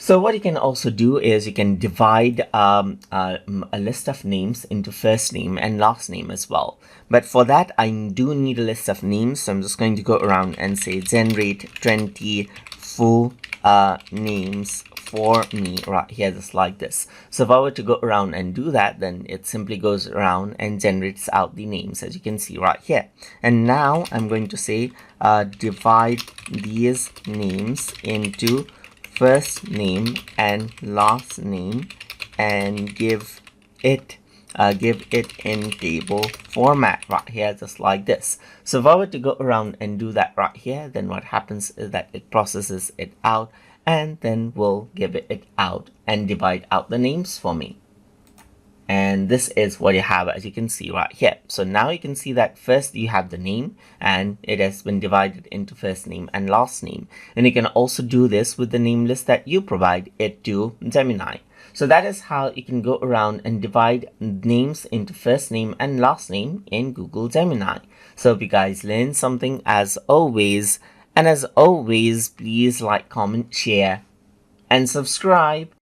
So what you can also do is you can divide a list of names into first name and last name as well. But for that, I do need a list of names. So I'm just going to go around and say generate 20 full names for me right here, just like this. So if I were to go around and do that, then it simply goes around and generates out the names, as you can see right here. And now I'm going to say divide these names into first name and last name and give it in table format right here, just like this. So if I were to go around and do that right here, then what happens is that it processes it out and then will give it out and divide out the names for me. And this is what you have, as you can see right here. So now you can see that first you have the name and it has been divided into first name and last name. And you can also do this with the name list that you provide it to Gemini. So that is how you can go around and divide names into first name and last name in Google Gemini. So if you guys learned something as always, and as always, please like, comment, share, and subscribe.